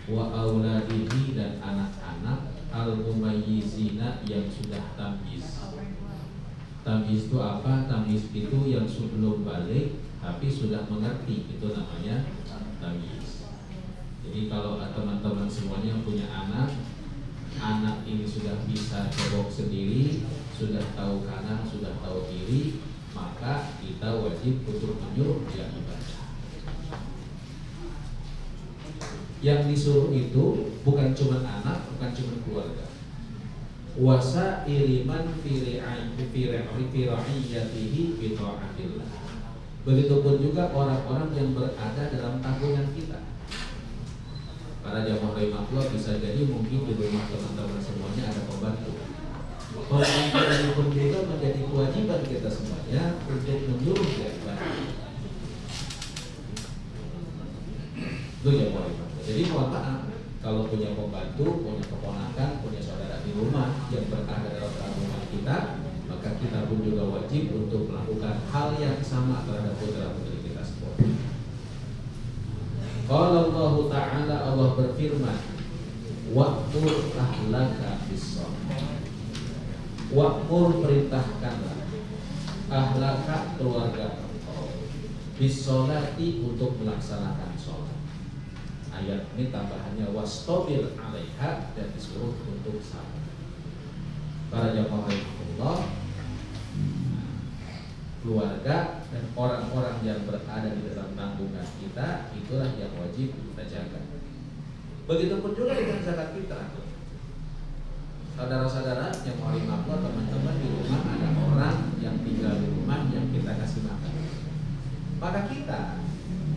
wa auladihi dan anak-anak al-mumayyizina yang sudah tamyiz. Tamyiz itu apa? Tamyiz itu yang sebelum balik tapi sudah mengerti, itu namanya tamyiz. Jadi kalau teman-teman semuanya punya anak ini sudah bisa jawab sendiri, sudah tahu kanan, sudah tahu kiri, maka kita wajib untuk menyuruh dia ibadah. Yang disuruh itu bukan cuma anak, bukan cuma keluarga. Wasa iriman fira'iyatihi bita'atillah. Begitupun juga orang-orang yang berada dalam tanggungan kita. Para jamaah rahimahullah, bisa jadi mungkin di rumah teman-teman semuanya ada pembantu. Pembantu ini pun juga menjadi kewajiban kita semuanya untuk menyuruh dia ibadah. Itu ya mohon. Jadi mohon maaf kalau punya pembantu, punya keponakan, punya saudara di rumah yang berada dalam tanggungan kita, maka kita pun juga wajib untuk melakukan hal yang sama terhadap putra-putri kita semua. Qala Allah Ta'ala, Allah berfirman, wa'mur ahlaka bis-shalah. Wa'mur, perintahkanlah, ahlaka, keluarga engkau, bis-sholati, untuk melaksanakan sholat. Ayat ini tambahannya wastabir 'alaiha, dan disuruh untuk sabar. Para jamaah Allah, keluarga dan orang-orang yang berada di dalam tanggungan kita, itulah yang wajib kita jaga. Begitupun juga dengan zakat fitrah. Saudara-saudara yang mau Allah, teman-teman di rumah ada orang yang tinggal di rumah yang kita kasih makan, maka kita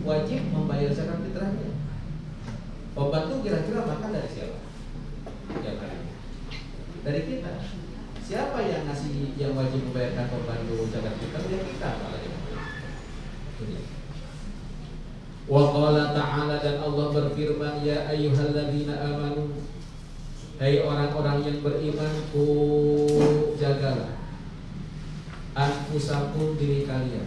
wajib membayar zakat fitrahnya. Pembantu kira-kira makan dari siapa? Ya kan? Dari kita. Siapa yang ngasih, yang wajib membayarkan pembantu zakat fitrah? Ya kita. Wa qala ta'ala, dan Allah berfirman, ya ayyuhalladzina amanu, hai orang-orang yang beriman, ku jagalah anfusakum, diri kalian,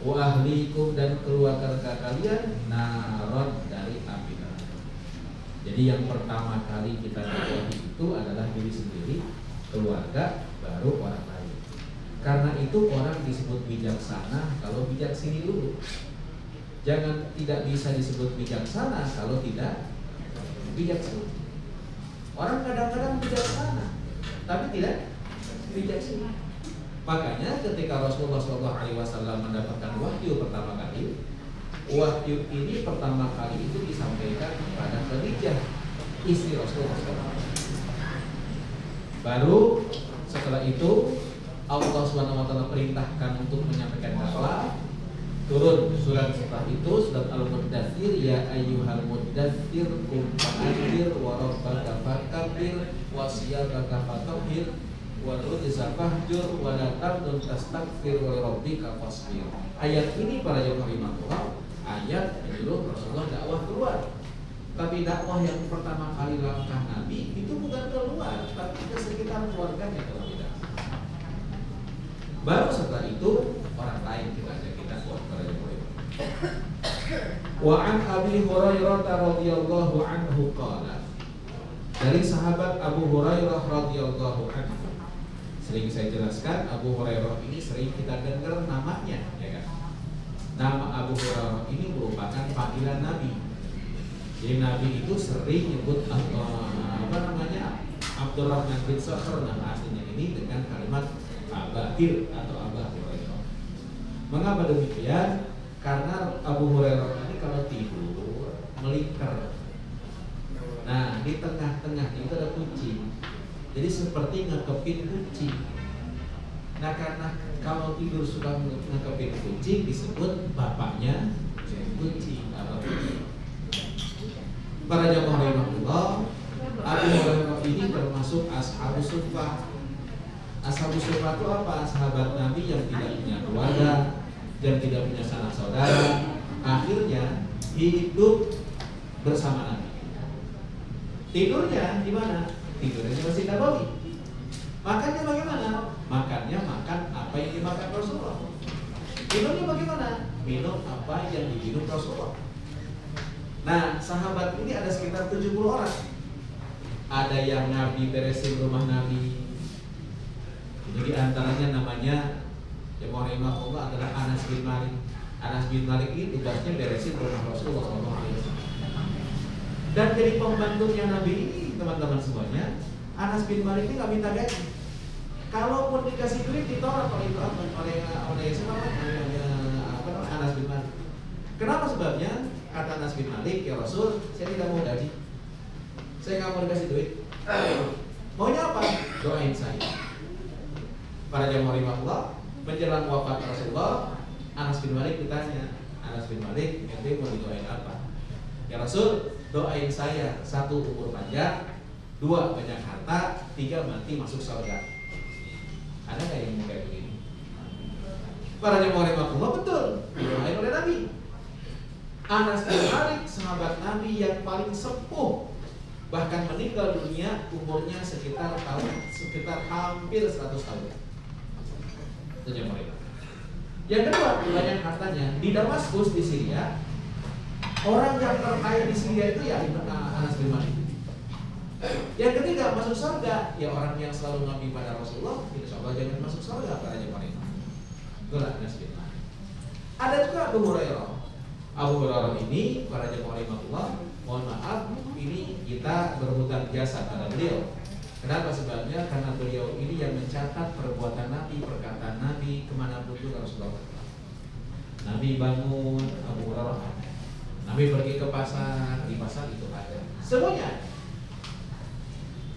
wa ahlikum, dan keluarga kalian, naron, dari api neraka. Jadi yang pertama kali kita jagahi itu adalah diri sendiri, keluarga, baru orang lain. Karena itu orang disebut bijaksana kalau bijak sini dulu. Jangan tidak bisa disebut bijaksana kalau tidak bijaksana. Orang kadang-kadang bijaksana tapi tidak bijaksana. Makanya ketika Rasulullah SAW mendapatkan wahyu pertama kali, wahyu ini pertama kali itu disampaikan kepada Khadijah, istri Rasulullah SAW. Baru setelah itu Allah SWT perintahkan untuk menyampaikan dakwah. Turun surat setelah itu, surat Al-Muddathir, ya ayyuhal muddathir qum fa'anzir wa rabbaka fakabbir wa siyabaka fatahhir wa rujza fahjur wa la tamnun tastakbir wa rabbika fasbir. Ayat ini para jamaah Allah, ayat menyuruh Rasulullah dakwah keluar. Tapi dakwah yang pertama kali langkah Nabi itu bukan keluar, tapi ke sekitar keluarganya kalau tidak. Baru setelah itu orang lain kita ajak kita buat para jemaah. Wa an Abi Hurairah radhiyallahu anhu qala, dari sahabat Abu Hurairah radhiyallahu anhu. Sering saya jelaskan, Abu Hurairah ini sering kita dengar namanya, ya kan? Nama Abu Hurairah ini merupakan panggilan Nabi. Jadi Nabi itu sering nyebut Abdurrahman bin Sakhr, nama aslinya ini, dengan kalimat Abahir atau Abah Hurairah. Mengapa demikian? Karena Abu Hurairah ini kalau tidur melingkar. Nah, di tengah-tengah itu ada kucing. Jadi seperti ngekepin kucing. Nah, karena kalau tidur suka ngekepin kucing, disebut bapaknya kucing atau kucing. Para jamaah rahimahullah, Abu Hurairah ini termasuk ashabus suffah. Ashabus suffah itu apa? Sahabat Nabi yang tidak punya keluarga, yang tidak punya sanak saudara, akhirnya hidup bersama Nabi. Tidurnya di mana? Tidurnya di Masjid Nabawi. Makannya bagaimana? Makannya makan apa yang dimakan Rasulullah. Minumnya bagaimana? Minum apa yang diminum Rasulullah. Nah, sahabat ini ada sekitar sekitar 70 orang. Ada yang Nabi beresin rumah Nabi. Jadi antaranya namanya yang rahimahullah adalah Anas bin Malik. Anas bin Malik ini tugasnya beresin rumah Rasulullah SAW. Dan jadi pembantunya Nabi ini teman-teman semuanya, Anas bin Malik ini nggak minta gaji. Kalaupun dikasih duit ditolak oleh Anas bin Malik. Kenapa sebabnya? Kata Anas bin Malik, ya Rasul, saya tidak mau gaji. Saya nggak mau dikasih duit. Maunya apa? Doain saya. Para jamaah rahimahullah, menjelang wafat Rasulullah, Anas bin Malik ditanya, Anas bin Malik, ente mau didoain apa? Ya Rasul, doain saya 1 umur panjang, 2 banyak harta, 3 mati masuk surga. Ada nggak yang mau kayak begini? Para jamaah rahimahullah betul didoain oleh Nabi. Anas bin Malik sahabat Nabi yang paling sepuh, bahkan meninggal dunia umurnya sekitar hampir 100 tahun. Itu jamaah. Yang kedua, banyak hartanya. Di Damaskus di Syria, orang yang terkaya di Syria itu ya Anas bin Malik. Yang ketiga, masuk surga, ya orang yang selalu nabi pada Rasulullah, insya Allah jangan masuk surga para jemaah. Itulah Anas bin Malik. Ada juga Abu Hurairah. Abu Hurairah ini para jemaah rahimahullah, mohon maaf, ini kita berhutang jasa pada beliau. Kenapa sebabnya? Karena beliau ini yang mencatat perbuatan Nabi, perkataan Nabi kemanapun juga Rasulullah. Nabi bangun, Abu Hurairah. Nabi pergi ke pasar, di pasar itu ada. Semuanya.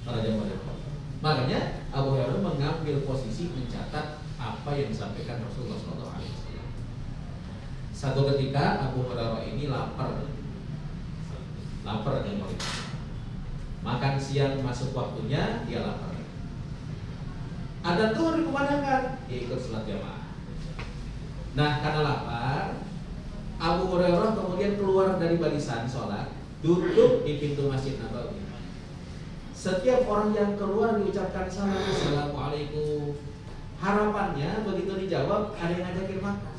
Para jemaah. Makanya Abu Hurairah mengambil posisi mencatat apa yang disampaikan Rasulullah SAW. Satu ketika Abu Hurairah ini lapar jemaah. Makan siang masuk waktunya, dia lapar. Ada tuh dikumandangkan, dia ikut sholat jamaah. Nah, karena lapar, Abu Hurairah kemudian keluar dari barisan sholat, duduk di pintu Masjid Nabawi. Setiap orang yang keluar diucapkan salam, assalamualaikum. Harapannya begitu dijawab ada yang ngajakin makan.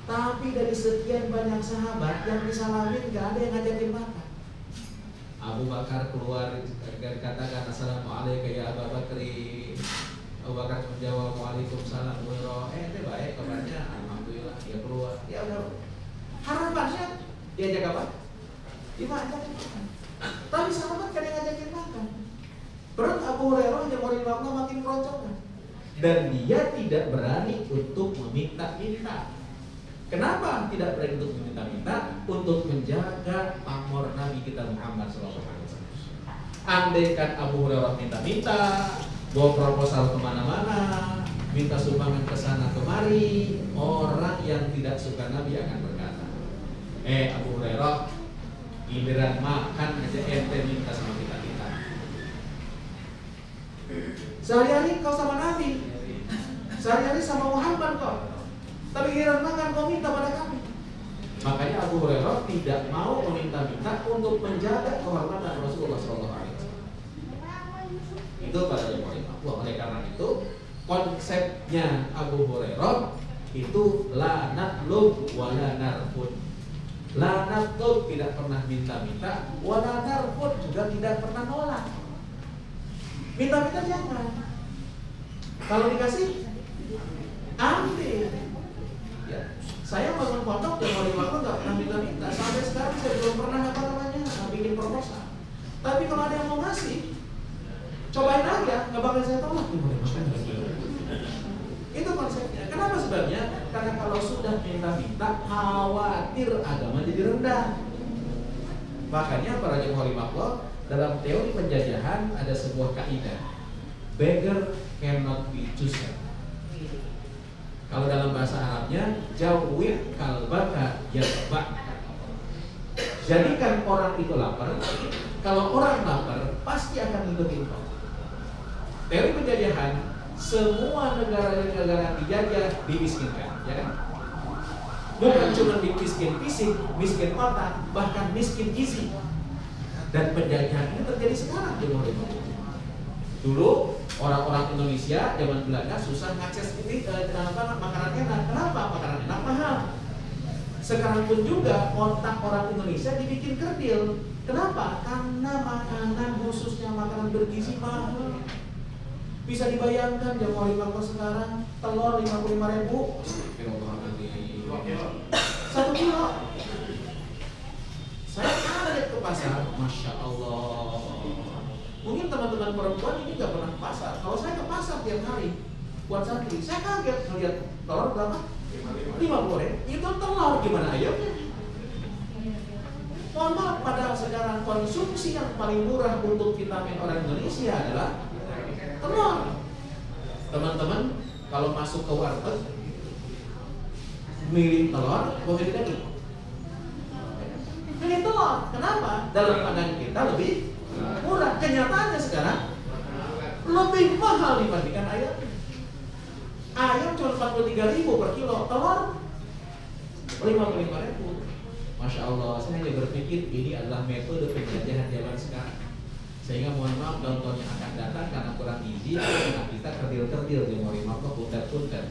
Tapi dari sekian banyak sahabat yang disalamin gak ada yang ngajakin makan. Abu Bakar keluar dan katakan assalamualaikum ya Abu Bakri. Abu Bakar menjawab waalaikumsalam. Itu baik kabarnya, alhamdulillah. Dia keluar, ya udah. Harapannya diajak apa? Dimakan. Tapi sahabat kan yang ngajakin makan. Perut Abu Hurairah yang mau makin keroncongan. Dan dia tidak berani untuk meminta-minta. Kenapa tidak berani untuk meminta-minta? Untuk menjaga pamor Nabi kita Muhammad SAW. Andaikan Abu Hurairah minta-minta, bawa proposal kemana-mana, minta sumbangan ke sana kemari, orang yang tidak suka Nabi akan berkata, Abu Hurairah, giliran makan aja ente minta sama kita. Sehari-hari kau sama Nabi, sehari-hari sama Muhammad kau. Tapi giliran makan kau minta pada kami. Makanya Abu Hurairah tidak mau meminta-minta untuk menjaga kehormatan Rasulullah SAW. Itu pada jemaah. Oleh karena itu konsepnya Abu Hurairah itu la natlub wa la narfud. La natlub tidak pernah minta-minta, wa la narfud juga tidak pernah nolak. Minta-minta jangan. Kalau dikasih ambil. Ya, saya bangun pondok yang wali waktu nggak pernah minta-minta. Sampai sekarang saya belum pernah bikin proposal. Tapi kalau ada yang mau ngasih, cobain aja, nggak bakal saya tolak. Itu konsepnya. Kenapa sebabnya? Karena kalau sudah minta-minta, khawatir agama jadi rendah. Makanya para jemaah rahimahullah, dalam teori penjajahan ada sebuah kaidah, beggar cannot be chosen. Kalau dalam bahasa Arabnya, jawwid kalbaka yatbak. Jadikan orang itu lapar. Kalau orang lapar, pasti akan ngikutin kau. Teori penjajahan, semua negara-negara yang dijajah dimiskinkan, ya kan? Bukan cuma miskin fisik, miskin otak, bahkan miskin gizi. Dan penjajahan ini terjadi sekarang di Indonesia. Dulu orang-orang Indonesia zaman Belanda susah ngakses makanan enak. Kenapa? Makanan enak mahal. Sekarang pun juga otak orang Indonesia dibikin kerdil. Kenapa? Karena makanan, khususnya makanan bergizi mahal. Bisa dibayangkan Januari Makmur sekarang telur 55.000. Satu kilo. Saya kaget ke pasar, Masya Allah. Mungkin teman-teman perempuan ini nggak pernah ke pasar. Kalau saya ke pasar tiap hari buat santri, saya kaget melihat telur berapa? 50.000. Itu telur, gimana ayamnya? Mohon maaf, padahal sekarang konsumsi yang paling murah untuk vitamin orang Indonesia adalah telur. Teman-teman, kalau masuk ke warteg, milih telur, milih daging. Milih telur, kenapa? Dalam pandangan kita lebih murah. Kenyataannya sekarang lebih mahal dibandingkan ayam. Ayam cuma 43.000 per kilo, telur 55.000. Masya Allah, saya hanya berpikir ini adalah metode penjajahan zaman sekarang. Sehingga mohon maaf tahun-tahun yang akan datang karena kurang gizi, anak kita kerdil-kerdil di Morimako, punter-punter.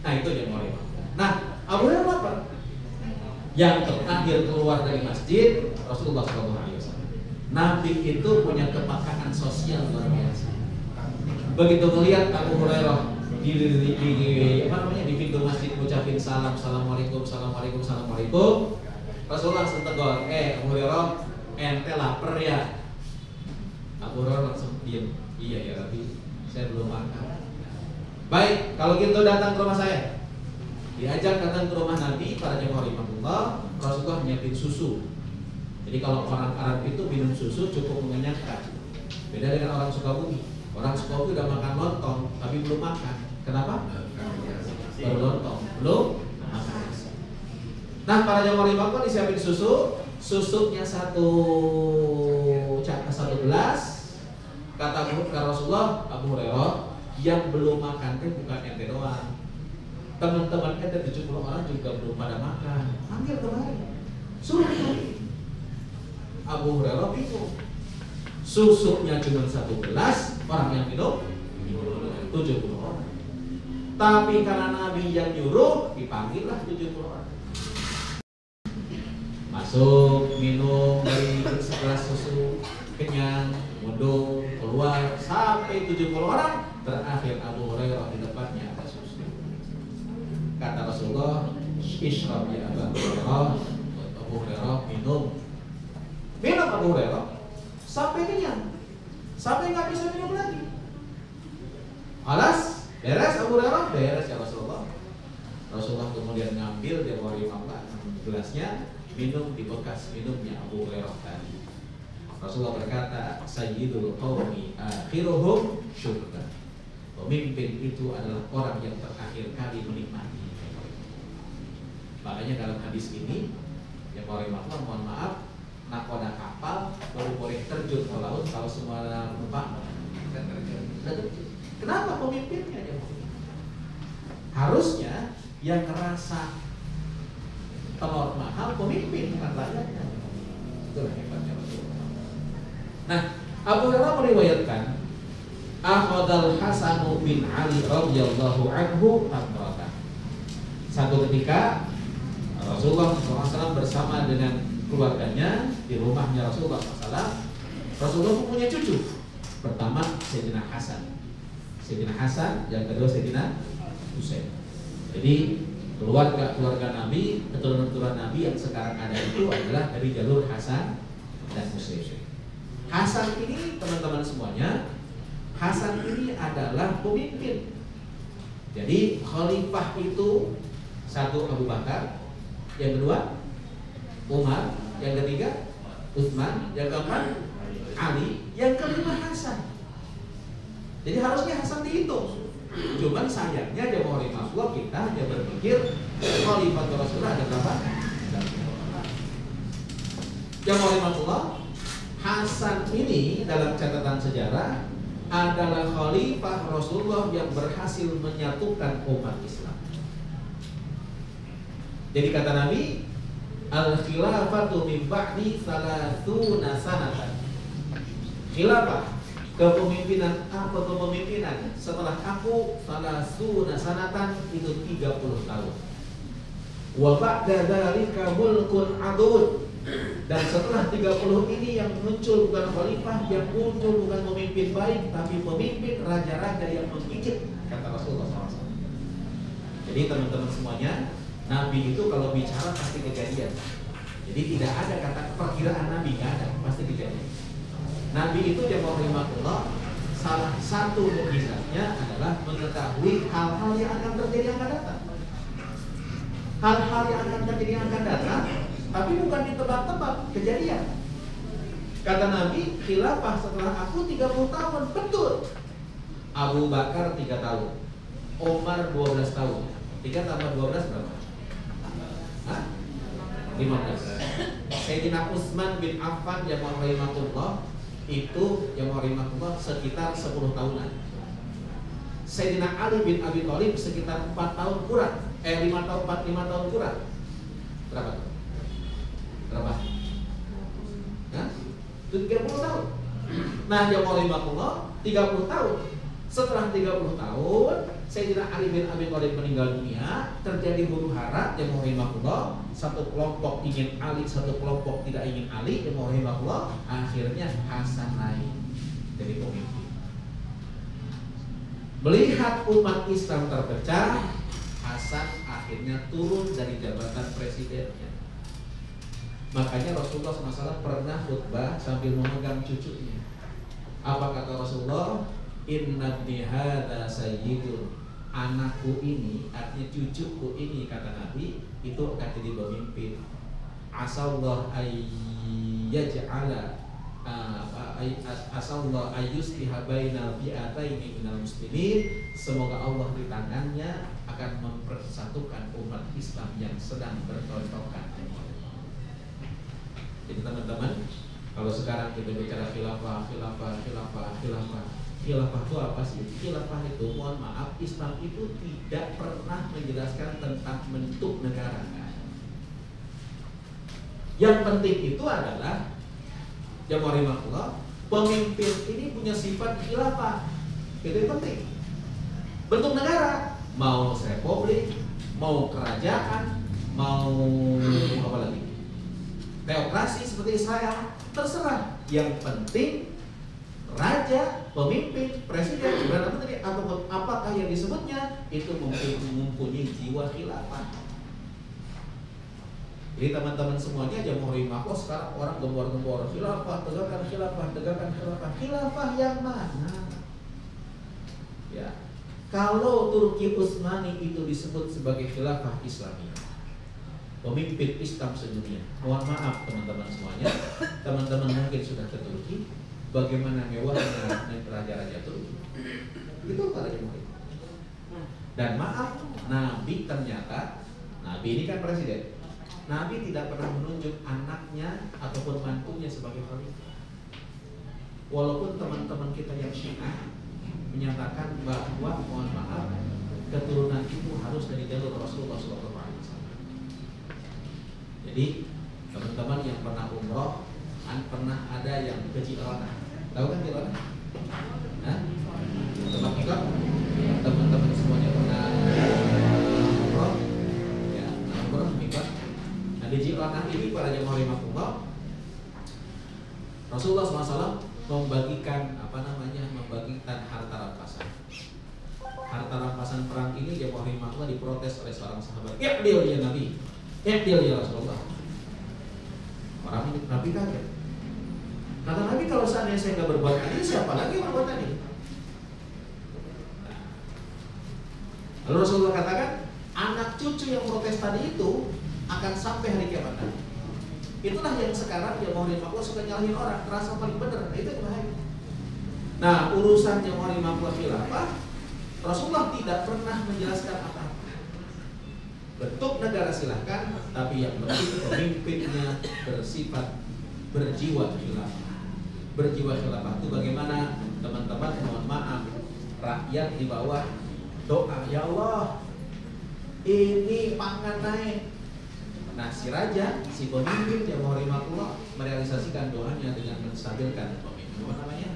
Nah itu yang Morimako. Nah, Abu Hurairah apa? Yang terakhir keluar dari masjid Rasulullah SAW. Nabi itu punya kepekaan sosial luar biasa. Begitu melihat Abu Hurairah di pintu masjid ngucapin salam, assalamualaikum, assalamualaikum, assalamualaikum, Rasulullah langsung tegur, Abu Hurairah, ente lapar ya? Abu Hurairah langsung diam. Iya ya Rabbi, saya belum makan. Baik, kalau gitu datang ke rumah saya. Diajak datang ke rumah Nabi, para jemaah rahimahullah, Rasulullah nyiapin susu. Jadi kalau orang Arab itu minum susu cukup mengenyangkan. Beda dengan orang Sukabumi. Orang Sukabumi udah makan lontong, tapi belum makan. Kenapa? Baru lontong, belum makan. Nah, para jemaah rahimahullah disiapin susu. Susuknya satu gelas. Kata Rasulullah, Abu Hurairah, yang belum makan itu bukan ente doang. Teman-teman ente 70 orang juga belum pada makan. Panggil kemarin. Suruh kali. Abu Hurairah bingung. Susuknya cuma satu gelas, orang yang minum 70 orang. Tapi karena Nabi yang nyuruh, dipanggillah 70 orang. Masuk, minum dari segelas susu, kenyang, mundur, keluar, sampai 70 orang. Terakhir Abu Hurairah di depannya ada susu. Kata Rasulullah, ishrab ya Abu Hurairah. Abu Hurairah minum. Minum Abu Hurairah sampai kenyang, sampai nggak bisa minum lagi. Alas, beres Abu Hurairah, beres ya Rasulullah. Rasulullah kemudian ngambil dia bawa 15 gelasnya, minum di bekas minumnya Abu Hurairah tadi. Rasulullah berkata, Sayyidul qawmi akhiruhum syurban. Pemimpin itu adalah orang yang terakhir kali menikmati. Makanya dalam hadis ini, yang mohon maaf, nakoda kapal baru boleh terjun ke laut kalau semua penumpang terjun. Kenapa pemimpinnya dia? Harusnya yang ngerasa telur mahal pemimpin, bukan rakyatnya. Itulah hebatnya Rasulullah. Nah, Abu Hurairah meriwayatkan, Akhadal Hasan bin Ali radhiyallahu anhu tamratan. Satu ketika Rasulullah SAW bersama dengan keluarganya di rumahnya Rasulullah SAW. Rasulullah punya cucu. Pertama Sayyidina Hasan, yang kedua Sayyidina Husain. Jadi keluarga Nabi, keturunan Nabi yang sekarang ada itu adalah dari jalur Hasan dan Husain. Hasan ini teman-teman semuanya, Hasan ini adalah pemimpin. Jadi khalifah itu satu Abu Bakar, yang kedua Umar, yang ketiga Utsman, yang keempat Ali, yang kelima Hasan. Jadi harusnya Hasan dihitung. Cuman sayangnya jemaah Rasulullah kita hanya berpikir khalifah Rasulullah ada berapa? Jemaah Rasulullah, Hasan ini dalam catatan sejarah adalah khalifah Rasulullah yang berhasil menyatukan umat Islam. Jadi kata Nabi, al-khilafatu min ba'di 30 sanatan. Khilafah, kepemimpinan setelah aku 30 sanatan itu 30 tahun. Wa ba'da dzalika mulkun adud. Dan setelah 30 ini yang muncul bukan khalifah, yang muncul bukan pemimpin baik, tapi pemimpin raja-raja yang menggigit, kata Rasulullah SAW. Jadi teman-teman semuanya, Nabi itu kalau bicara pasti kejadian. Jadi tidak ada kata perkiraan Nabi, nggak ada, pasti kejadian. Nabi itu jamaah rahimahullah, salah satu mukjizatnya adalah mengetahui hal-hal yang akan terjadi yang akan datang. Hal-hal yang akan terjadi yang akan datang, tapi bukan ditebak-tebak, kejadian. Kata Nabi, khilafah setelah aku 30 tahun, betul. Abu Bakar 3 tahun, Umar 12 tahun. 3 tambah 12 berapa? Hah? 15. Sayyidina Utsman bin Affan yang rahimahullah itu yang rahimahullah sekitar 10 tahunan. Sayyidina Ali bin Abi Thalib sekitar 4 tahun kurang. 5 tahun kurang. Berapa? Berapa? Hah? 30 tahun. Nah, yang rahimahullah 30 tahun. Setelah 30 tahun, Sayyidina Ali bin Abi Thalib meninggal dunia, terjadi huru-hara yang rahimahullah, satu kelompok ingin Ali, satu kelompok tidak ingin Ali, yang rahimahullah, akhirnya Hasan naik jadi pemimpin. Melihat umat Islam terpecah, Hasan akhirnya turun dari jabatan presidennya. Makanya Rasulullah SAW pernah khutbah sambil memegang cucunya. Apa kata Rasulullah? Inna ibni hadza sayyidun. Anakku ini, artinya cucuku ini, kata Nabi, itu akan jadi pemimpin. Asallahu ayyaj'ala asallahu ayyusliha bainal fi'ataini minal muslimin. Semoga Allah di tangannya akan mempersatukan umat Islam yang sedang bertontokan. Jadi teman-teman, kalau sekarang kita bicara khilafah itu apa sih? Khilafah itu, mohon maaf, Islam itu tidak pernah menjelaskan tentang bentuk negara. Yang penting itu adalah jamaah rahimahullah, pemimpin ini punya sifat khilafah. Itu yang penting. Bentuk negara, mau republik, mau kerajaan, mau apa lagi? Teokrasi seperti Israel, terserah. Yang penting raja, pemimpin, presiden, apa tadi, apakah yang disebutnya itu mempunyai jiwa khilafah. Jadi teman-teman semuanya jamaah rahimahullah, sekarang orang gembor-gembor khilafah, tegakkan khilafah, tegakkan khilafah. Khilafah yang mana? Ya. Kalau Turki Utsmani itu disebut sebagai khilafah Islamiyah, pemimpin Islam sedunia. Mohon maaf teman-teman semuanya, teman-teman mungkin sudah ke Turki, bagaimana mewahnya raja-raja Turki. Itu para jemaah. Dan maaf, Nabi ternyata, Nabi ini kan presiden. Nabi tidak pernah menunjuk anaknya ataupun mantunya sebagai khalifah. Walaupun teman-teman kita yang Syiah menyatakan bahwa, mohon maaf, keturunan itu harus dari jalur Rasulullah SAW. Jadi teman-teman yang pernah umroh, pernah ada yang ke Ji'rana. Tahu kan Ji'rana? Hah? Tempat ikut? Teman-teman semuanya pernah umroh? Ya, umroh ikut. Nah, di Ji'rana ini para jemaah rahimahullah, Rasulullah SAW membagikan membagikan harta rampasan. Harta rampasan perang ini jemaah rahimahullah diprotes oleh seorang sahabat. Ya Nabi. Ya Rasulullah. Orang ini Nabi kaget. Kata Nabi, kalau seandainya saya nggak berbuat tadi, siapa lagi yang berbuat tadi? Lalu Rasulullah katakan, anak cucu yang protes tadi itu akan sampai hari kiamat nanti. Itulah yang sekarang jamaah rahimahullah suka nyalahin orang, terasa paling benar. Nah, itu bahaya. Nah, urusan jamaah rahimahullah khilafah, Rasulullah tidak pernah menjelaskan apa. Bentuk negara silahkan, tapi yang penting pemimpinnya bersifat berjiwa khilafah. Berjiwa khilafah itu bagaimana teman-teman? Mohon maaf, rakyat di bawah doa, ya Allah, ini pangan naik. Nah, si raja, si pemimpin yang mau rahimahullah merealisasikan doanya dengan menstabilkan pemimpin. Apa namanya?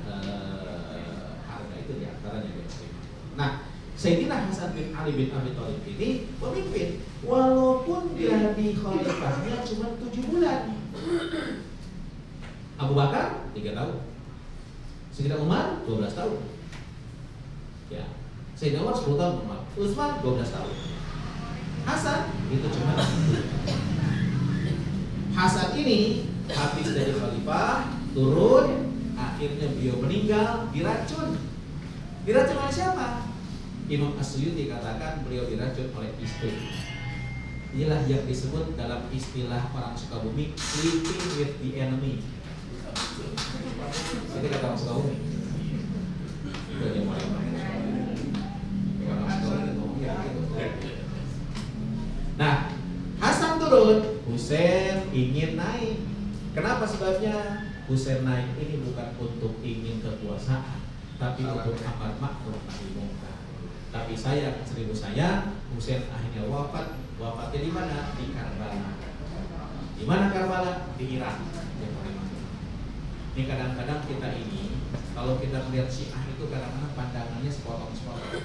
Harga itu diantaranya. Nah, Sayyidina Hasan bin Ali bin Abi Thalib ini pemimpin, walaupun jadi khalifahnya cuma 7 bulan. Abu Bakar 3 tahun. Sayyidina Umar 12 tahun. Ya. Sayyidina Umar 10 tahun, Utsman 12 tahun. Hasan itu cuma 7 tahun. Hasan ini habis dari khalifah, turun, akhirnya beliau meninggal, diracun. Diracun oleh siapa? Imam As-Suyuti katakan beliau diracun oleh istri. Inilah yang disebut dalam istilah orang Sukabumi, sleeping with the enemy. Itu kata orang Sukabumi. Itu aja mulai orang Sukabumi ngomong ya gitu. Nah, Hasan turun, Husain ingin naik. Kenapa sebabnya? Husain naik ini bukan untuk ingin kekuasaan, tapi untuk amar ma'ruf nahi munkar. Tapi sayang, seribu sayang, Husain akhirnya wafat. Wafatnya di mana? Di Karbala. Di mana Karbala? Di Irak. Ini kadang-kadang kita ini, kalau kita melihat Syiah itu kadang-kadang pandangannya sepotong-sepotong.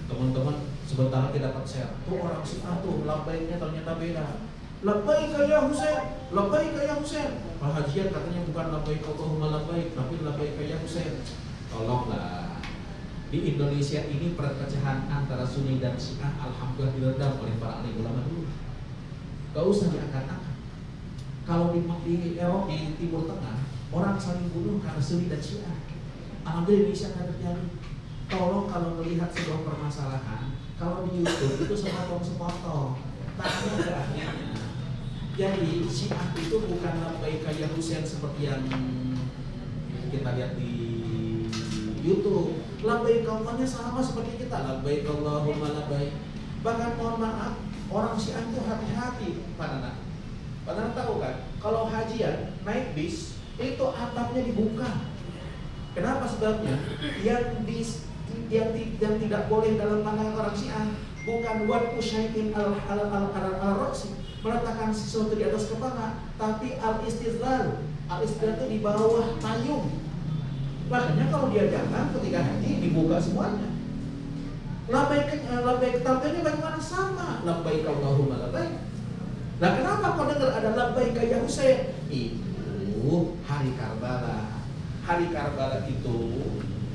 Teman-teman sebentar kita dapat share, tuh orang Syiah tuh labbaiknya ternyata beda. Labbaik ya Husain, labbaik ya Husain. Pak Hajian katanya bukan labbaik Allahumma labbaik, tapi labbaik ya Husain. Tolonglah. Di Indonesia ini perpecahan antara Sunni dan Syiah alhamdulillah diredam oleh para alim ulama dulu. Gak usah diangkat-angkat. Kalau di Eropa, di Timur Tengah, orang saling bunuh karena Sunni dan Syiah. Alhamdulillah Indonesia akan terjadi. Tolong kalau melihat sebuah permasalahan, kalau di YouTube itu sepotong-sepotong, tanya ke akhirnya. Jadi Syiah itu bukan labbaik ya Husain seperti yang kita lihat di YouTube. Labbaik Allahnya sama seperti kita, labbaik Allahumma labbaik. Bahkan mohon maaf, orang Syiah itu hati-hati, Pak Nana. Pak Nana tahu kan, kalau hajian naik bis itu atapnya dibuka. Kenapa sebabnya? Yang tidak boleh dalam pandangan orang Syiah bukan wad'u syai'in al-ra'si, meletakkan sesuatu di atas kepala, tapi al-istizlal. Al-istizlal itu di bawah payung. Makanya kalau dia datang ketika haji dibuka semuanya. Labbaik tampilnya bagaimana? Sama. Labbaik Allahumma labbaik. Nah, kenapa kau dengar ada labbaik ya Husain? Itu hari Karbala. Hari Karbala itu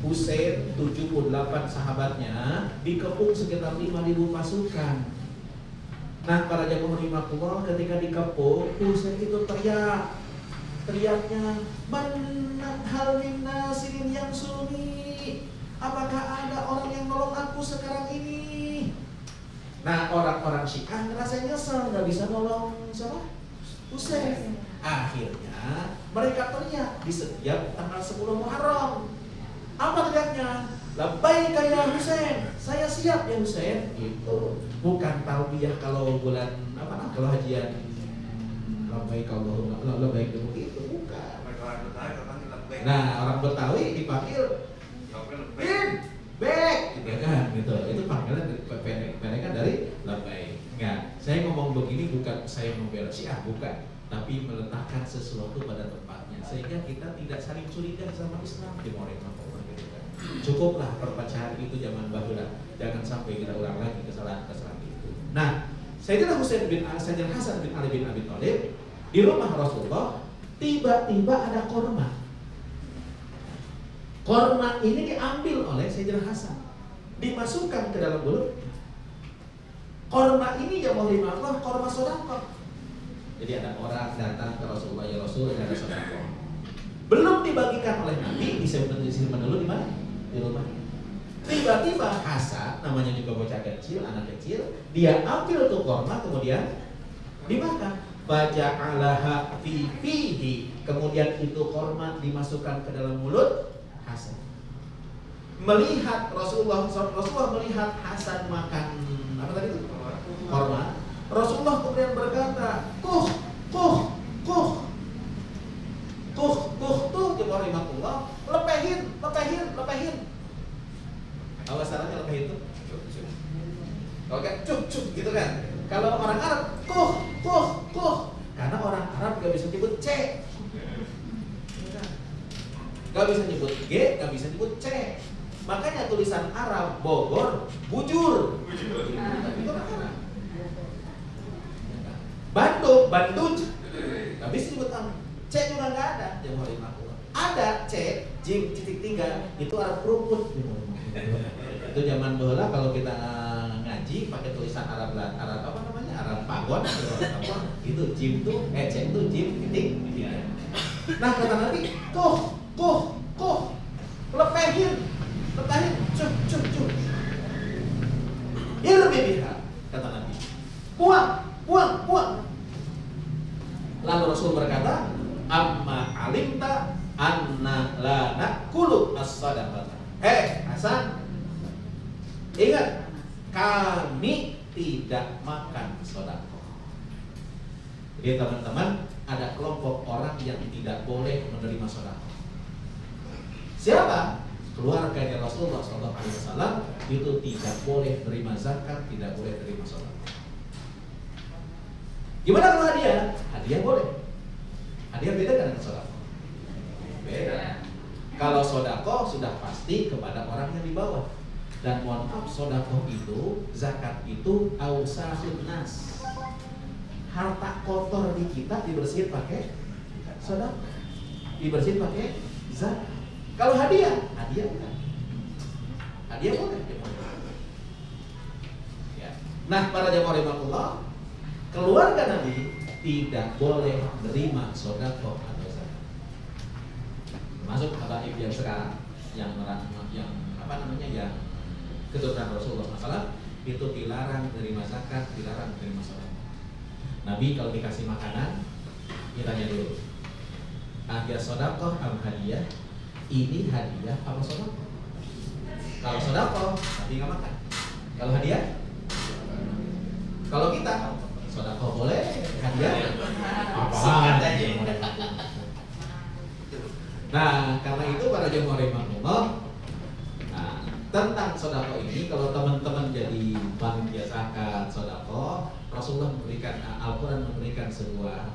Husain 78 sahabatnya dikepung sekitar 5.000 pasukan. Nah, para jamaah rahimakumullah ketika dikepung, Husain itu teriaknya, "Man hal min nasirin yang suni?" Apakah ada orang yang nolong aku sekarang ini? Nah, orang-orang Syiah ngerasa nyesel, nggak bisa nolong siapa? Husain. Akhirnya mereka teriak di setiap tanggal 10 Muharram. Apa teriaknya? Labbaik ya Husain, saya siap ya Husain. Itu bukan talbiyah kalau bulan kalau hajian labbaik Allahumma labbaik itu bukan. Nah, orang Betawi dipanggil bek gitu kan, gitu. Itu panggilan pendek dari labbaik. Enggak, saya ngomong begini bukan saya membela Syiah, bukan, tapi meletakkan sesuatu pada tempatnya sehingga kita tidak saling curiga sama Islam di mereka. Cukuplah perpecahan itu zaman bahula, jangan sampai kita ulang lagi kesalahan-kesalahan itu. Nah, Sayyidina Hasan bin Ali bin Abi Thalib di rumah Rasulullah tiba-tiba ada korma. Korma ini diambil oleh Sayyidina Hasan, dimasukkan ke dalam mulut. Korma ini ya Allah, korma sedekah. Jadi ada orang datang ke Rasulullah, ya Rasul, ada sedekah. Belum dibagikan oleh Nabi, disimpan dulu di mana? Di rumah. Tiba-tiba Hasan, namanya juga bocah kecil, anak kecil, dia ambil tuh korma kemudian dimakan. Faja'alaha fi fihi, kemudian itu korma dimasukkan ke dalam mulut Hasan. Melihat Rasulullah melihat Hasan makan apa tadi itu? Korma. Rasulullah kemudian berkata, kuh tuh jemaah rahimakumullah, lepehin. Awas caranya lepehin tuh. Oke, cuk gitu kan. Kalau orang Arab, kuh. Karena orang Arab gak bisa nyebut C, gak bisa nyebut G, gak bisa nyebut C. Makanya tulisan Arab Bogor bujur. Itu orang Arab. Bandung, gak bisa nyebut C juga gak ada. jemaah rahimahullah. Ada jim titik 3 itu Arab keruput. Itu zaman dulu kalau kita ngaji pakai tulisan Arab apa namanya? Arab pagon apa? Itu jim tuh C itu jim titik 3. Nah kata Nabi, lepehin, cuh. Irmi biha, kata Nabi. Buang. Lalu Rasul berkata, amma alimta anna la nakulu as-sadaqata. Hasan, ingat, kami tidak makan sedekah. Jadi teman-teman, ada kelompok orang yang tidak boleh menerima sedekah. Siapa? Keluarganya Rasulullah SAW itu tidak boleh terima zakat, tidak boleh terima sedekah. Gimana kalau hadiah? Hadiah boleh. Hadiah beda dengan sedekah. Beda. Kalau sedekah sudah pasti kepada orang yang di bawah. Dan mohon maaf, sedekah itu, zakat itu ausahun nas. Harta kotor di kita dibersihin pakai sedekah. Dibersihin pakai zakat. Kalau hadiah bukan. Hadiah boleh. Ya. Nah, para jamaah rahimahullah, keluarga Nabi tidak boleh menerima sedekah atau zakat. Termasuk habaib yang sekarang yang keturunan Rasulullah SAW itu dilarang menerima zakat, dilarang menerima sedekah. Nabi kalau dikasih makanan, ditanya dulu, hadiah sedekah atau hadiah? Ini hadiah apa sedekah? Kalau sedekah, Nabi nggak makan. Kalau hadiah? Kalau kita sedekah boleh, hadiah apa? Nah, karena itu para jemaah rahimahullah, tentang sedekah ini, kalau teman-teman jadi panitia zakat sedekah, Rasulullah memberikan, Al-Quran memberikan sebuah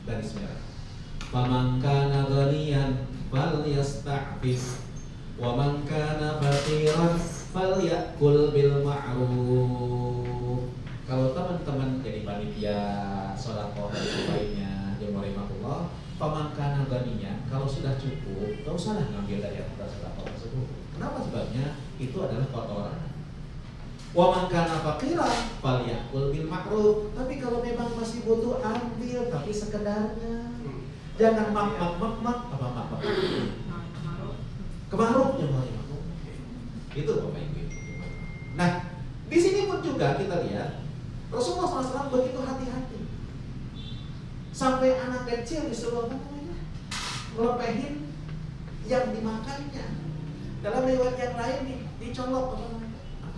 garis merah. Faman kana ghaniyan falyasta'fif wa man kana faqiran falyakul bil ma'ruf. Kalau teman-teman jadi panitia sedekah dan lainnya, jemaah rahimahullah, faman kana ghaniyan, kalau sudah cukup, enggak usahlah ngambil dari harta sedekah tersebut. Kenapa? Sebabnya itu adalah kotoran. Wa man kana faqiran falyakul bil ma'ruf. Tapi kalau memang masih butuh, ambil tapi sekedarnya. Jangan mak kemaruk jemaah. Itu Bapak Ibu. Nah, di sini pun juga kita lihat Rasulullah SAW begitu hati-hati. Sampai anak kecil disuruh ngelepehin yang dimakannya. Dalam riwayat yang lain dicolok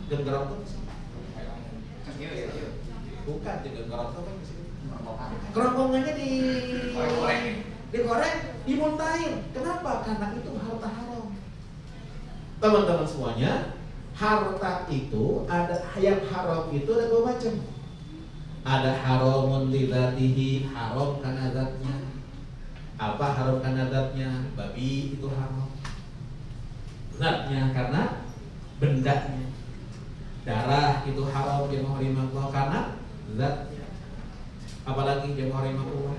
genggerok tuh. Bukan genggerok tuh kan di sini. Kerongkongannya digoreng, dimuntahin. Kenapa? Karena itu harta haram. Teman-teman semuanya, harta itu ada yang haram itu ada dua macam. Ada haramun lidzatihi, haram karena zatnya. Apa haram karena zatnya? Babi itu haram. Zatnya karena bendanya. Darah itu haram jemaah rahimahullah karena zatnya. Apalagi jemaah rahimahullah,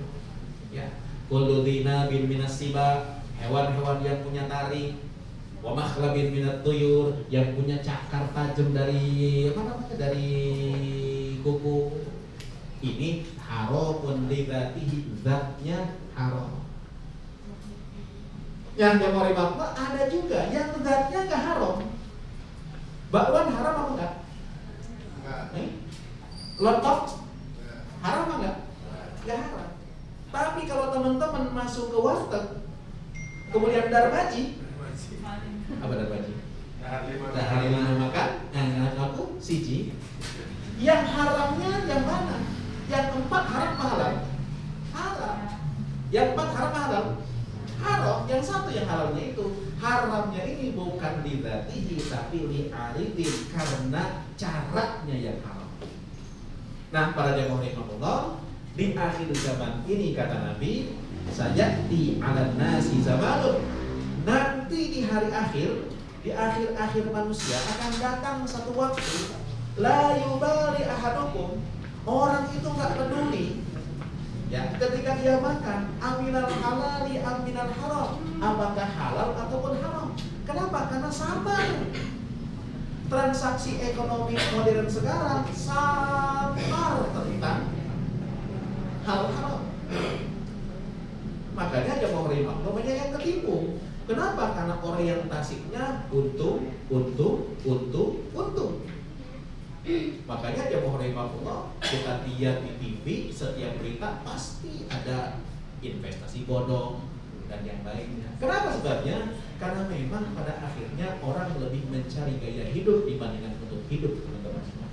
ya, kullu dzina bin minasiba, hewan-hewan yang punya taring, wa makhlabin minat tuyur, yang punya cakar tajam dari dari kuku. Ini haramun lidzatihi, zatnya haram. Yang jemaah rahimahullah ada juga yang zatnya enggak haram. Bakwan haram apa enggak? Lontong haram enggak? Enggak haram. Tapi kalau teman-teman masuk ke warteg, kemudian darmaji, apa darmaji? Dahar lima makan, aku siji. Yang haramnya yang mana? Yang keempat haram halal? Haram. Yang empat haram halal? Haram. Yang satu yang halalnya itu, haramnya ini bukan lidzatihi tapi li'aridin, karena caranya yang haram. Nah, para jemaah rahimahullah, di akhir zaman ini kata Nabi, sayati 'alan nasi zamanun. Nanti di hari akhir, di akhir manusia akan datang satu waktu, la yubali ahadukum, orang itu enggak peduli Ya, ketika dia makan, aminal halali aminal haram, apakah halal ataupun haram? Kenapa? Karena samar. Transaksi ekonomi modern sekarang samar tentang hal haram. Makanya jamaah makhluk banyak yang ketipu. Kenapa? Karena orientasinya untung. Makanya jamaah rahimahullah, kita lihat di TV setiap berita pasti ada investasi bodong dan yang lainnya. Kenapa sebabnya? Karena memang pada akhirnya orang lebih mencari gaya hidup dibandingkan untuk hidup, teman-teman semua.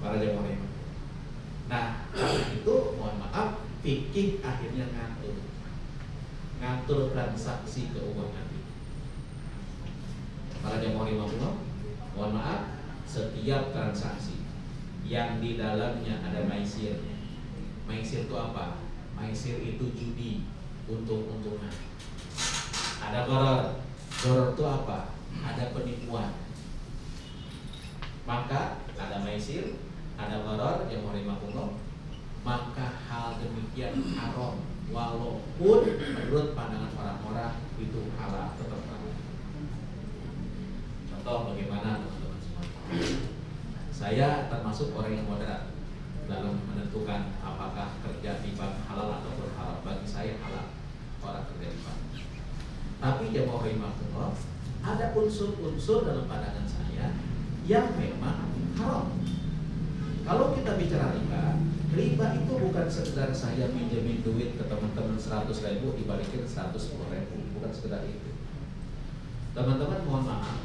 Para jamaah rahimahullah. Nah, karena itu mohon maaf, fikih akhirnya ngatur transaksi keuangan. Para jamaah rahimahullah, mohon maaf, setiap transaksi yang di dalamnya ada maisir. Maisir itu apa? Maisir itu judi, untung-untungan. Ada gharar. Gharar itu apa? Ada penipuan. Maka ada maisir, ada gharar yang rahimahullah, maka hal demikian haram walaupun menurut pandangan orang-orang itu halal, tetap halal. Contoh bagaimana teman-teman semua? Saya termasuk orang yang moderat dalam menentukan apakah kerja di bank halal ataupun haram. Bagi saya halal orang kerja di bank. Tapi jamaah rahimahullah, ada unsur-unsur dalam pandangan saya yang memang haram. Kalau kita bicara riba itu bukan sekedar saya pinjemin duit ke teman-teman 100.000 dibalikin 110.000, bukan sekedar itu. Teman-teman mohon maaf,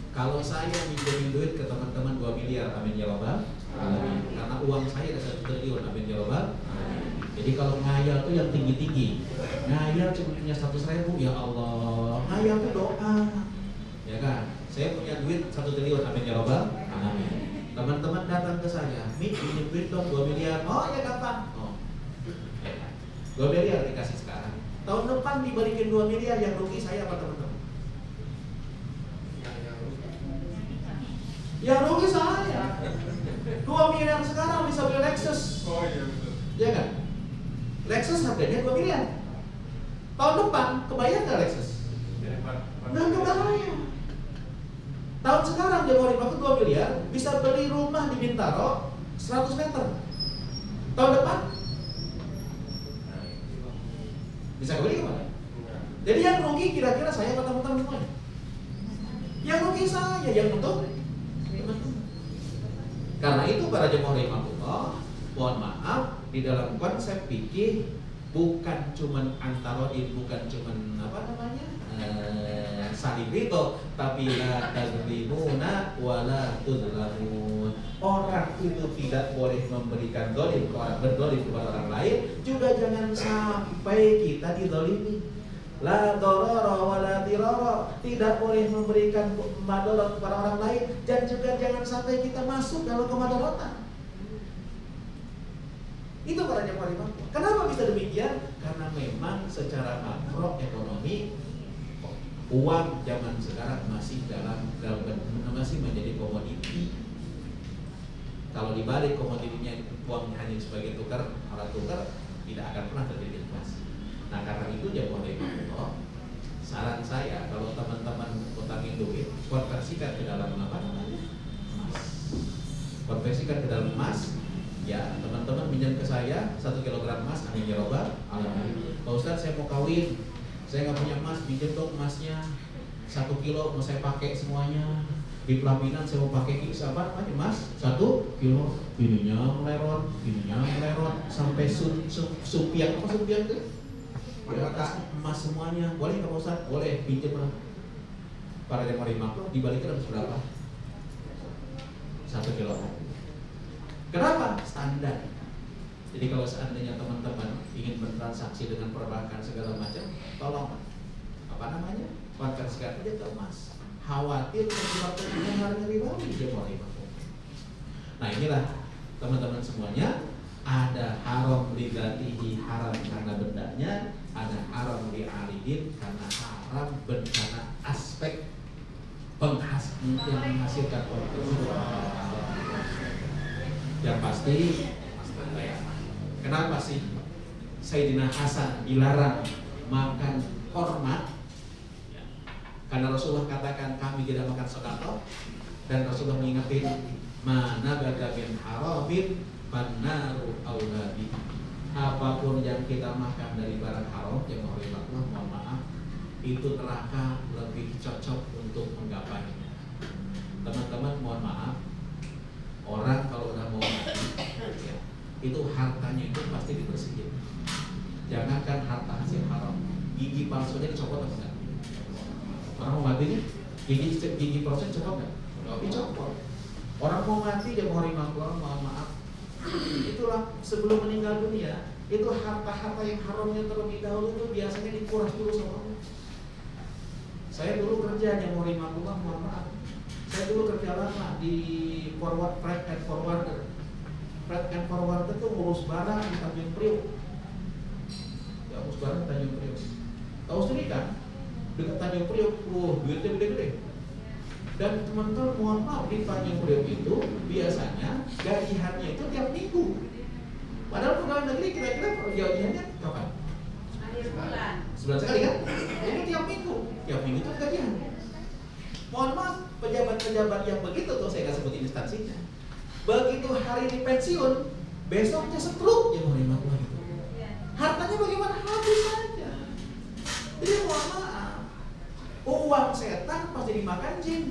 kalau saya pinjemin duit ke teman-teman 2 miliar, amin ya rabbal alamin. Karena uang saya ada 1 triliun, amin ya rabbal alamin. Jadi kalau ngayal tuh yang tinggi-tinggi, ngayal cuma punya 100.000, ya Allah, ngayal tuh doa, ya kan? Saya punya duit 1 triliun, amin ya rabbal alamin. Teman-teman datang ke saya, Mi, pinjam duit dong 2 miliar. Oh ya gampang. Oh, ya kan? 2 miliar dikasih sekarang. Tahun depan dibalikin 2 miliar, yang rugi saya apa teman-teman? Yang rugi saya. 2 miliar sekarang bisa beli Lexus. Oh iya betul. Ya kan? Lexus harganya 2 miliar. Tahun depan kebayar nggak Lexus? Nggak kebayar. Tahun sekarang dia mau dipakai 2 miliar, bisa beli rumah di Bintaro 100 meter. Tahun depan bisa beli kemana? Jadi yang rugi kira-kira saya atau teman-teman semuanya? Yang rugi saya, yang untung. Karena itu para jemaah rahimahullah, mohon maaf, di dalam konsep fikih bukan cuman antarodin, bukan cuman apa namanya saling rito, tapi la tazlimuna wala tudlamun. Orang itu tidak boleh memberikan dolim ke orang, berdolim kepada orang lain, juga jangan sampai kita didolimi. La dororo wala diroro, tidak boleh memberikan madarat kepada orang lain, dan juga jangan sampai kita masuk dalam kemadaratan. Itu para jemaah rahimahullah. Kenapa bisa demikian? Karena memang secara makro ekonomi uang zaman sekarang masih masih menjadi komoditi. Kalau dibalik komoditinya uang hanya sebagai tukar, alat tukar, tidak akan pernah terjadi inflasi. Nah karena itu jemaah rahimahullah, saran saya kalau teman-teman utangin duit, konversikan ke dalam apa namanya? Emas. Konversikan ke dalam emas. Ya, teman-teman pinjam ke saya 1 kilogram emas, amin ya rabbal alamin. Pak Ustadz, saya mau kawin, saya nggak punya emas, pinjam dong emasnya 1 kilo, mau saya pakai semuanya. Di pelaminan saya mau pakai apa namanya emas 1 kilo, ininya melerot, sampai supiak apa supiak itu? Ya, emas semuanya, boleh nggak Pak Ustadz? Boleh, pinjam lah. Para jemaah rahimahullah, dibalikin harus berapa? 1 kilo. Kenapa? Standar. Jadi kalau seandainya teman-teman ingin bertransaksi dengan perbankan segala macam, tolong apa namanya? Konversikan aja ke emas. Khawatir terjebak harga ribawi dia boleh. Nah inilah teman-teman semuanya, ada haram li dzatihi, haram karena bendanya, ada haram li alidin karena haram karena aspek yang menghasilkan kontribusi. Yang pasti Kenapa sih Sayyidina Hasan dilarang makan korma? Karena Rasulullah katakan kami tidak makan sodakoh, dan Rasulullah mengingatkan mana bada bin haramin fannaru aulabi. Apapun yang kita makan dari barang haram yang Allah, mohon maaf, itu neraka lebih cocok untuk menggapainya. Teman-teman mohon maaf, orang kalau udah mau mati ya, itu hartanya itu pasti dibersihin. Jangankan harta hasil haram, gigi palsunya dicopot atau enggak? Orang mau mati nih, gigi palsunya copot enggak? Enggak dicopot. Orang mau mati dia mau mohon maaf. Itulah sebelum meninggal dunia, itu harta-harta yang haramnya terlebih dahulu itu biasanya dikuras dulu sama Allah. Saya dulu kerja yang mau mohon maaf. Saya dulu kerja lama di freight and forwarder. Freight and forwarder itu ngurus barang di Tanjung Priok. Ya, ngurus barang di Tanjung Priok. Tahu sendiri kan? Dekat Tanjung Priok, duitnya gede-gede. Dan teman-teman mohon maaf, di Tanjung Priok itu biasanya gajiannya itu tiap minggu. Padahal pegawai negeri kira-kira gajiannya kapan? Akhir bulan. Sebulan sekali kan? Ini tiap minggu itu gajian. Mohon maaf, pejabat-pejabat yang begitu tuh saya nggak sebutin instansinya. Begitu hari ini pensiun, besoknya stroke ya mohon maaf gitu. Hartanya bagaimana? Habis saja. Jadi mohon maaf, uang setan pasti dimakan jin.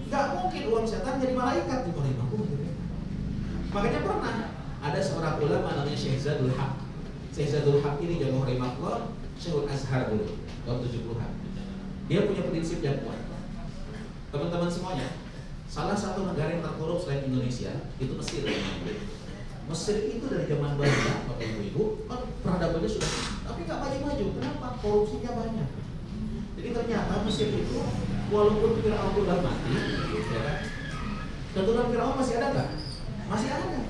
Nggak mungkin uang setan jadi malaikat di mohon maaf gitu. Makanya pernah ada seorang ulama namanya Syekh Zadul Haq. Syekh Zadul Haq ini jangan rahimahullah, Syekhul Azhar dulu tahun 70-an. Dia punya prinsip yang kuat. Teman-teman semuanya, salah satu negara yang terkorup selain Indonesia itu Mesir. Mesir itu dari zaman Belanda, Bapak Ibu, kan peradabannya sudah, tapi nggak maju-maju. Kenapa? Korupsinya banyak. Jadi ternyata Mesir itu, walaupun Fir'aun sudah mati, ya kan? Keturunan Fir'aun masih ada nggak? Masih ada.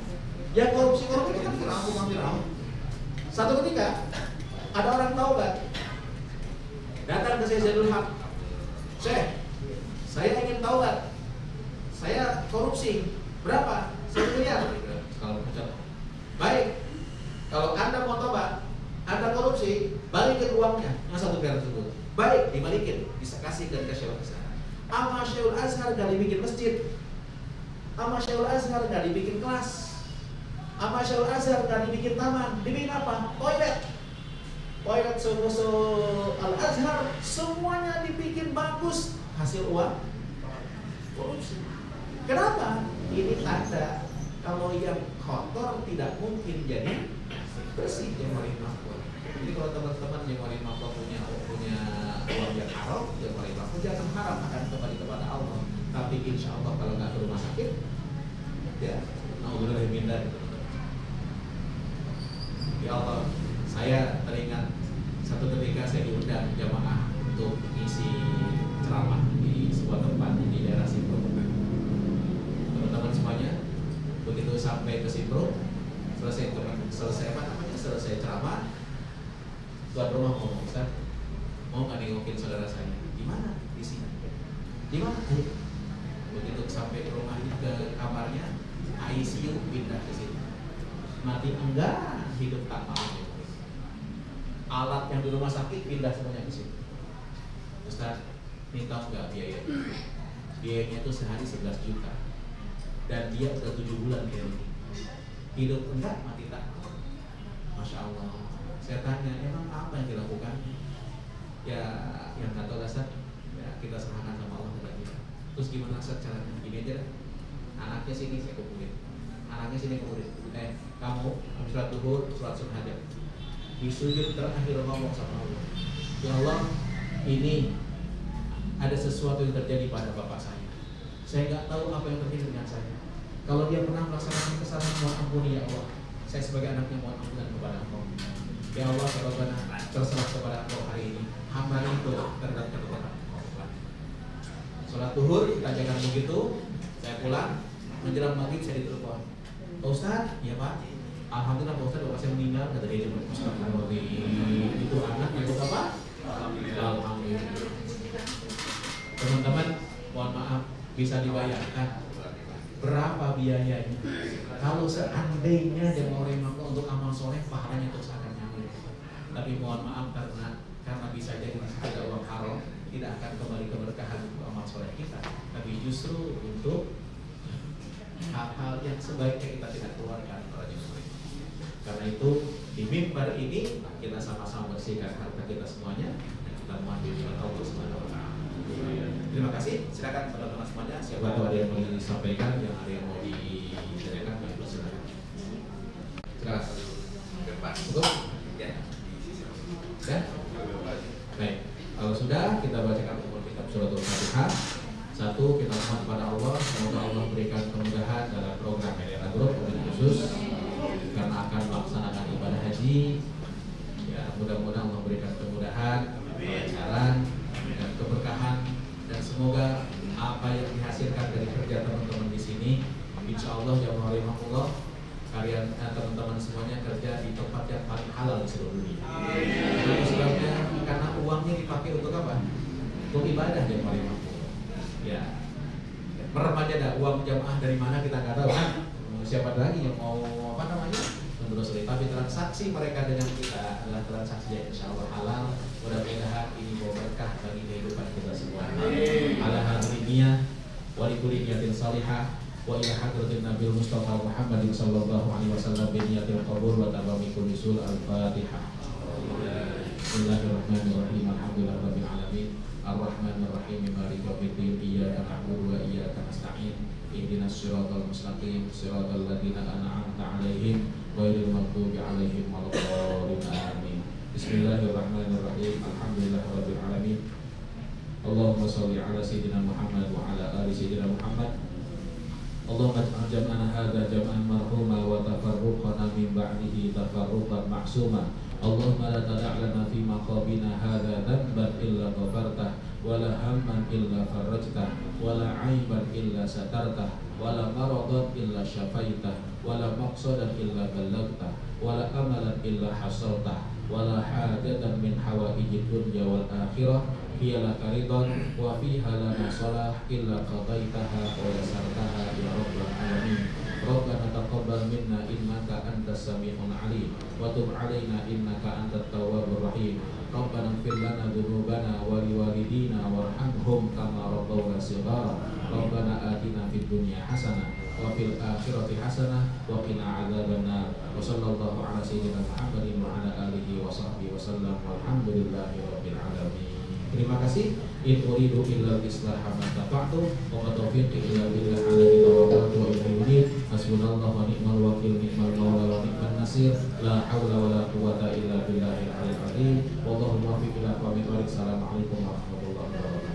Yang korupsi itu kan Fir'aun, bukan Fir'aun. Satu ketika ada orang taubat, datang ke Syekh Zadul Haq. Syekh, saya ingin taubat. Saya korupsi. Berapa? 1 miliar. Kalau baik. Kalau Anda mau taubat, Anda korupsi, balikin uangnya yang 1 miliar tersebut. Baik, dibalikin, bisa kasih ke Syekhul Azhar. Ama Syekhul Azhar gak dibikin masjid. Ama Syekhul Azhar gak dibikin kelas. Ama Syekhul Azhar gak dibikin taman. Dibikin apa? Toilet. Toilet Al-Azhar semuanya dibikin bagus. Hasil uang korupsi. Kenapa? Ini tanda kalau yang kotor tidak mungkin jadi bersih. Yang paling makhluk. Jadi kalau teman-teman yang paling makhluk punya uang yang haram, yang paling makhluk jangan harap akan kembali kepada Allah. Tapi insya Allah kalau nggak ke rumah sakit, ya naudzubillah min dzalik. Ya Allah, saya teringat satu ketika saya diundang jamaah untuk isi ceramah di sebuah tempat di daerah Simpro. Teman-teman semuanya, begitu sampai ke Simpro, selesai ceramah, tuan rumah ngomong, Ustaz, mau nggak nengokin saudara saya? Di mana? Di sini. Di mana? Begitu sampai ke rumah, ke kamarnya, ICU pindah ke sini. Mati enggak, hidup tak mau. Alat yang di rumah sakit pindah semuanya ke sini. Ustaz, ini tahu nggak biaya? Biayanya itu sehari 11 juta. Dan dia udah 7 bulan dia ini. Hidup enggak, mati tak. Masya Allah. Saya tanya, emang apa yang dilakukan? Ya, yang nggak tahu Ustaz, ya kita serahkan sama Allah kita. Terus gimana Ustaz caranya? Gini aja deh. Anaknya sini saya kumpulin. Anaknya sini kumpulin. Kamu habis sholat duhur, sholat sunhajat. Di sujud terakhir ngomong sama Allah, ya Allah, ini ada sesuatu yang terjadi pada bapak saya. Saya nggak tahu apa yang terjadi dengan saya. Kalau dia pernah melaksanakan kesalahan, mohon ampuni ya Allah. Saya sebagai anaknya mohon ampunan kepada Engkau. Ya Allah, kalau terserah kepada Engkau hari ini. Hamba itu terhadap kepada Engkau. Sholat duhur kita jangan begitu. Saya pulang, menjelang maghrib saya ditelepon. Pak Ustaz, ya Pak. Alhamdulillah Pak Ustaz, bapak saya meninggal. Kata dia cuma itu anak itu apa? Alhamdulillah. Teman-teman, mohon maaf, bisa dibayangkan berapa biayanya. Kalau seandainya jamaah rahimahullah untuk amal soleh pahalanya terus akan ngalir. Tapi mohon maaf karena bisa jadi ada uang haram, tidak akan kembali keberkahan untuk amal soleh kita. Tapi justru untuk hal-hal yang sebaiknya kita tidak keluarkan para jemaah. Karena itu di mimbar ini kita sama-sama bersihkan harta kita semuanya dan kita mohon bimbingan Allah Subhanahu wa taala. Terima kasih. Silakan teman-teman semuanya. Siapa tahu ada yang mau disampaikan, yang ada yang mau ditanyakan, silakan. Silakan. Cukup? Ya. Ya. Baik. Kalau sudah kita bacakan umur kitab suratul Fatihah. Satu, kita mohon kepada Allah semoga Allah berikan kemudahan dalam program Media Group khusus karena akan melaksanakan ibadah haji. Ya, mudah-mudahan Allah berikan kemudahan, kelancaran dan keberkahan, dan semoga apa yang dihasilkan dari kerja teman-teman di sini, insya Allah ya rahimahullah, kalian teman-teman semuanya kerja di tempat yang paling halal di seluruh dunia. Itu sebabnya karena uangnya dipakai untuk apa? Untuk ibadah ya rahimahullah. Ya, meremaja ada uang jamaah dari mana kita nggak tahu kan? Siapa lagi yang mau apa namanya? Menelusuri. Tapi transaksi mereka dengan kita adalah transaksi yang insya Allah halal. Mudah-mudahan ini bawa berkah bagi kehidupan kita semua. Ala hadriniyah wa likulli niyatin salihah wa ila hadratin Nabi Mustafa Muhammad sallallahu alaihi wasallam bi niyatil qabul wa tamami kulli sul al-Fatihah. Bismillahirrahmanirrahim. Alhamdulillahirabbil alamin. Ar-Rahmanir-Rahim. Maliki yaumiddin. Iyyaka na'budu wa iyyaka nasta'in. Ihdinas siratal mustaqim. Siratal ladzina an'amta 'alaihim ghairil maghdubi 'alaihim waladdallin. Amin. Bismillahirrahmanirrahim. Alhamdulillahirabbil alamin. Allahumma shalli 'ala sayyidina Muhammad wa 'ala ali sayyidina Muhammad. Allahumma ij'al jam'ana hadza jam'an marhuma wa tafarruqana min ba'dihi tafarruqan ma'suma. Allahumma la tada' lana fi maqamina hadza dhanban illa ghafartah wa la hamman illa farajtah wa la 'aiban illa satartah wa la maradan illa syafaitah wa la maqsadan illa ballaghtah wa la amalan illa hasaltah wa la hajatan min hawaijid dunya wal akhirah hiya laka ridwan wa fiha lana salah illa qadaitaha wa yasartaha ya rabbal alamin. Rabbana taqabbal minna innaka antas sami'ul 'alim wa tub 'alaina innaka antat tawwabur rahim. Rabbana ighfir lana dzunubana wa liwalidina warhamhum kama rabbawna shighara. Rabbana atina fid dunya hasanah wa fil akhirati hasanah wa qina 'adzabannar. Wa sallallahu 'ala sayyidina Muhammadin wa 'ala alihi wa sahbihi wasallam. Walhamdulillahi rabbil alamin. Terima kasih. In uridu illa al-islaha ma tata'tu wa ma taufiqi illa billah alaihi tawakkaltu wa ilaihi unib. Hasbunallahu wa ni'mal wakil, ni'mal maula wa ni'man nasir. La haula wa la quwwata illa billahil aliyyil azim. Wallahu muwaffiq ila aqwamit thoriq. Assalamualaikum warahmatullahi wabarakatuh.